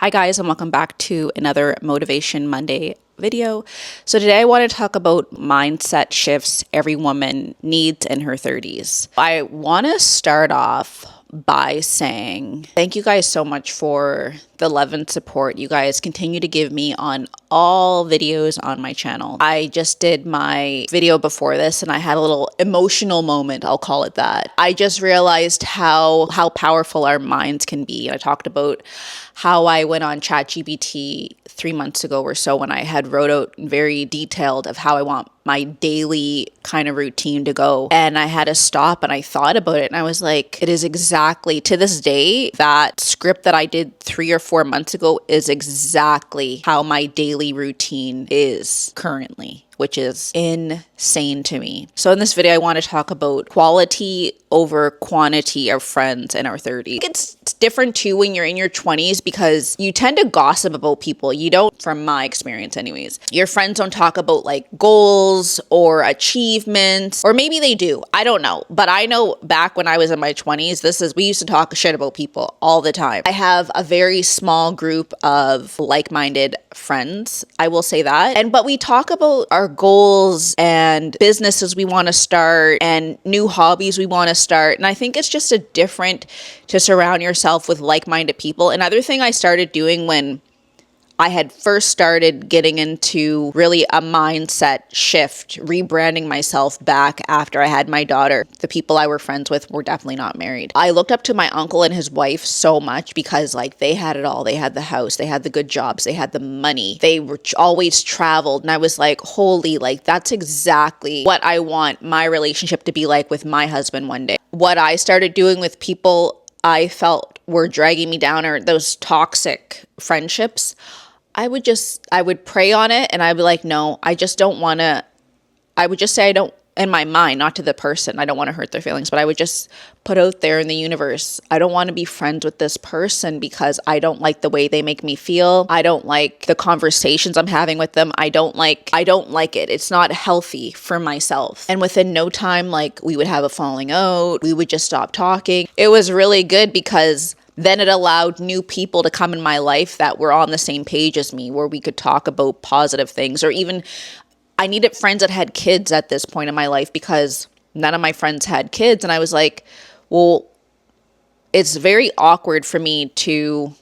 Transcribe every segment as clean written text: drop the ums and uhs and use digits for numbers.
Hi guys, and welcome back to another Motivation Monday video. So today I want to talk about mindset shifts every woman needs in her 30s. I want to start off by saying thank you guys so much for the love and support you guys continue to give me on all videos on my channel. I just did my video before this and I had a little emotional moment, I'll call it that. I just realized how powerful our minds can be. And I talked about how I went on ChatGPT 3 months ago or so when I had wrote out very detailed of how I want my daily kind of routine to go. And I had to stop and I thought about it and I was like, it is exactly to this day, that script that I did 3 or 4 months ago is exactly how my daily routine is currently, which is insane to me. So in this video, I want to talk about quality over quantity of friends in our 30s. It's different too when you're in your 20s because you tend to gossip about people. You don't, from my experience anyways. Your friends don't talk about like goals or achievements, or maybe they do. I don't know. But I know back when I was in my 20s, we used to talk shit about people all the time. I have a very small group of like-minded friends, I will say that. But we talk about our goals and businesses we want to start and new hobbies we want to start. And I think it's just different to surround yourself with like-minded people. Another thing I started doing when I had first started getting into really a mindset shift, rebranding myself back after I had my daughter. The people I were friends with were definitely not married. I looked up to my uncle and his wife so much because like they had it all. They had the house, they had the good jobs, they had the money. They were always traveled. And I was like, holy, like that's exactly what I want my relationship to be like with my husband one day. What I started doing with people I felt were dragging me down or those toxic friendships, I would pray on it and I'd be like, no, I just don't want to, I would just say I don't, in my mind, not to the person, I don't want to hurt their feelings, but I would just put out there in the universe, I don't want to be friends with this person because I don't like the way they make me feel. I don't like the conversations I'm having with them. I don't like it. It's not healthy for myself. And within no time, like we would have a falling out. We would just stop talking. It was really good because then it allowed new people to come in my life that were on the same page as me, where we could talk about positive things. Or even I needed friends that had kids at this point in my life because none of my friends had kids. And I was like, well, it's very awkward for me to,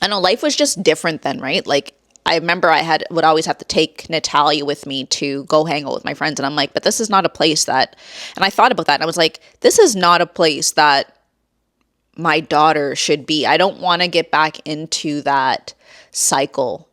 I don't know, life was just different then, right? Like I remember would always have to take Natalia with me to go hang out with my friends. And I'm like, but this is not a place that, and I thought about that and I was like, this is not a place that my daughter should be. I don't want to get back into that cycle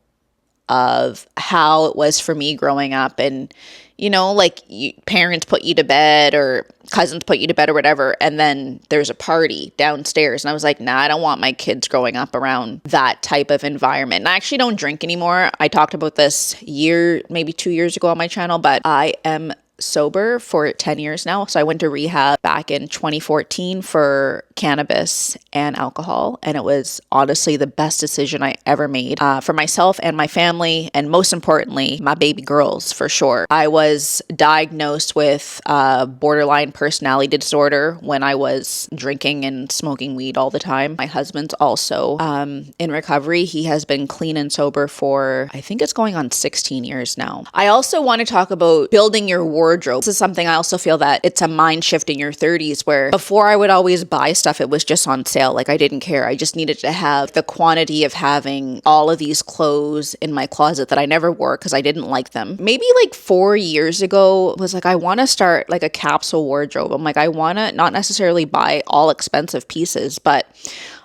of how it was for me growing up. And, you know, like parents put you to bed or cousins put you to bed or whatever. And then there's a party downstairs. And I was like, nah, I don't want my kids growing up around that type of environment. And I actually don't drink anymore. I talked about this maybe 2 years ago on my channel, but I am sober for 10 years now. So I went to rehab back in 2014 for cannabis and alcohol. And it was honestly the best decision I ever made for myself and my family. And most importantly, my baby girls for sure. I was diagnosed with borderline personality disorder when I was drinking and smoking weed all the time. My husband's also in recovery. He has been clean and sober for, I think it's going on 16 years now. I also want to talk about building your wardrobe. This is something I also feel that it's a mind shift in your 30s where before I would always buy stuff, it was just on sale. Like I didn't care. I just needed to have the quantity of having all of these clothes in my closet that I never wore because I didn't like them. Maybe like 4 years ago was like, I want to start like a capsule wardrobe. I'm like, I want to not necessarily buy all expensive pieces, but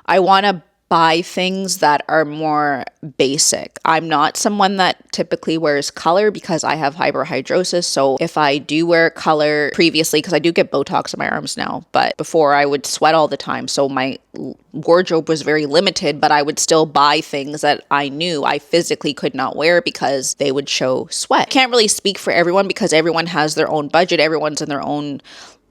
I want to buy things that are more basic. I'm not someone that typically wears color because I have hyperhidrosis. So if I do wear color previously, because I do get Botox in my arms now, but before I would sweat all the time. So my wardrobe was very limited, but I would still buy things that I knew I physically could not wear because they would show sweat. Can't really speak for everyone because everyone has their own budget. Everyone's in their own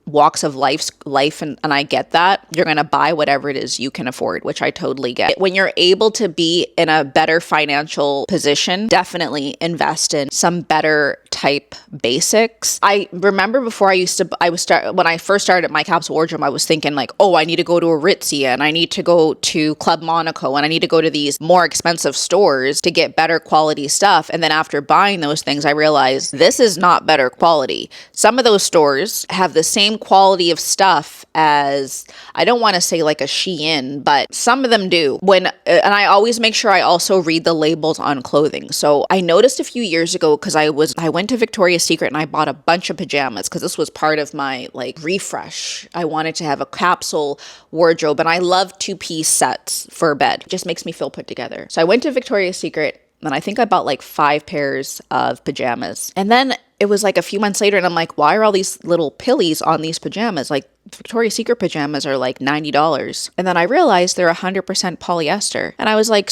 walks of life and I get that. You're going to buy whatever it is you can afford, which I totally get. When you're able to be in a better financial position, definitely invest in some better type basics. I remember before when I first started my capsule wardrobe, I was thinking like, oh, I need to go to Aritzia and I need to go to Club Monaco and I need to go to these more expensive stores to get better quality stuff. And then after buying those things, I realized this is not better quality. Some of those stores have the same quality of stuff as, I don't want to say like a Shein, but some of them do. And I always make sure I also read the labels on clothing. So I noticed a few years ago, because I went to Victoria's Secret and I bought a bunch of pajamas because this was part of my like refresh. I wanted to have a capsule wardrobe, and I love 2-piece sets for bed. It just makes me feel put together. So I went to Victoria's Secret and I think I bought like 5 pairs of pajamas. And then it was like a few months later and I'm like, why are all these little pillies on these pajamas? Like Victoria's Secret pajamas are like $90. And then I realized they're 100% polyester. And I was like,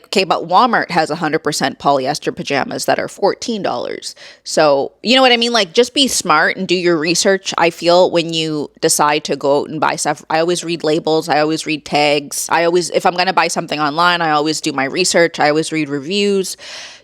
okay, but Walmart has 100% polyester pajamas that are $14. So, you know what I mean? Like, just be smart and do your research. I feel when you decide to go out and buy stuff, I always read labels. I always read tags. If I'm going to buy something online, I always do my research. I always read reviews,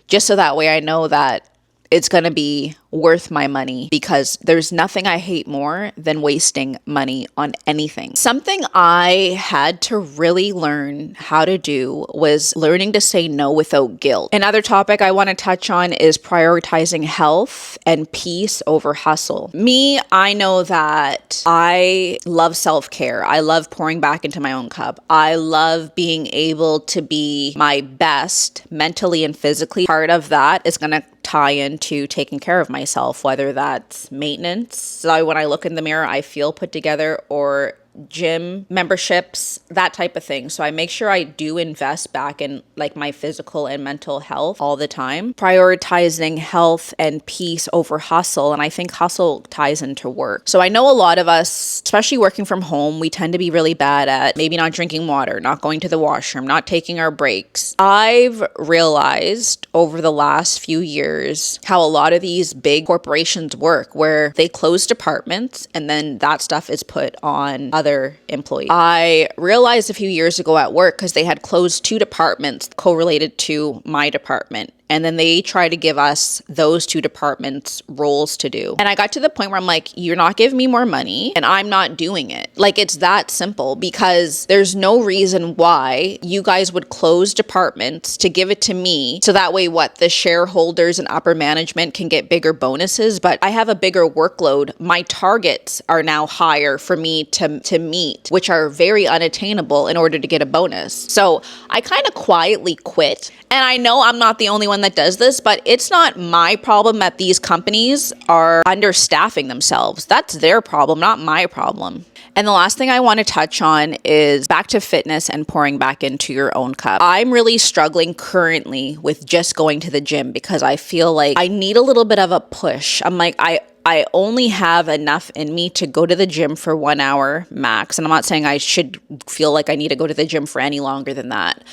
just so that way I know that it's going to be worth my money, because there's nothing I hate more than wasting money on anything. Something I had to really learn how to do was learning to say no without guilt. Another topic I want to touch on is prioritizing health and peace over hustle. I know that I love self-care. I love pouring back into my own cup. I love being able to be my best mentally and physically. Part of that is going to tie into taking care of myself, whether that's maintenance. So when I look in the mirror, I feel put together, or gym memberships, that type of thing. So I make sure I do invest back in like my physical and mental health all the time. Prioritizing health and peace over hustle. And I think hustle ties into work. So I know a lot of us, especially working from home, we tend to be really bad at maybe not drinking water, not going to the washroom, not taking our breaks. I've realized over the last few years how a lot of these big corporations work, where they close departments and then that stuff is put on other employees. I realized a few years ago at work, because they had closed 2 departments correlated to my department. And then they try to give us those 2 departments roles to do. And I got to the point where I'm like, you're not giving me more money and I'm not doing it. Like, it's that simple, because there's no reason why you guys would close departments to give it to me. So that way, the shareholders and upper management can get bigger bonuses. But I have a bigger workload. My targets are now higher for me to meet, which are very unattainable in order to get a bonus. So I kind of quietly quit. And I know I'm not the only one that does this, but it's not my problem that these companies are understaffing themselves. That's their problem, not my problem. And the last thing I want to touch on is back to fitness and pouring back into your own cup. I'm really struggling currently with just going to the gym, because I feel like I need a little bit of a push. I'm like, I only have enough in me to go to the gym for 1 hour max. And I'm not saying I should feel like I need to go to the gym for any longer than that.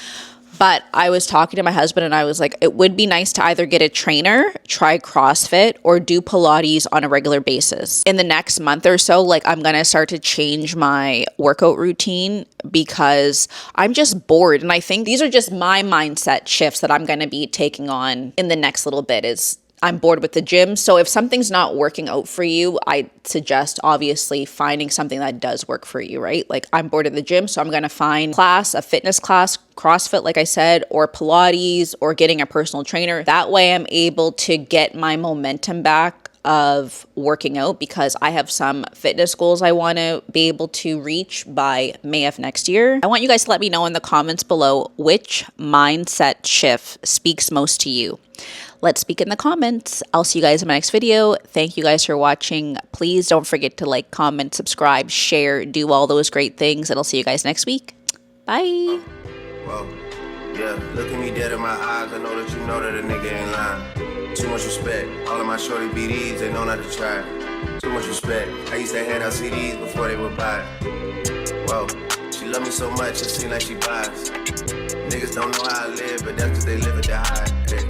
But I was talking to my husband and I was like, it would be nice to either get a trainer, try CrossFit, or do Pilates on a regular basis. In the next month or so, like, I'm going to start to change my workout routine, because I'm just bored. And I think these are just my mindset shifts that I'm going to be taking on in the next little bit. Is I'm bored with the gym. So if something's not working out for you, I suggest obviously finding something that does work for you, right? Like, I'm bored of the gym, so I'm going to find a fitness class, CrossFit, like I said, or Pilates, or getting a personal trainer. That way I'm able to get my momentum back of working out, because I have some fitness goals I want to be able to reach by May of next year. I want you guys to let me know in the comments below which mindset shift speaks most to you. Let's speak in the comments. I'll see you guys in my next video. Thank you guys for watching. Please don't forget to like, comment, subscribe, share, do all those great things, and I'll see you guys next week. Bye. Whoa. Yeah, look at me dead in my eyes. I know that you know that a nigga ain't lying. Too much respect. All of my shorty BDs, they know not to try. Too much respect. I used to hand out CDs before they would buy. Whoa. She love me so much, it seems like she buys. Niggas don't know how I live, but that's cause they live at the high. Hey.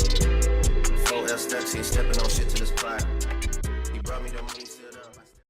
4L steps, ain't stepping on shit to this pride.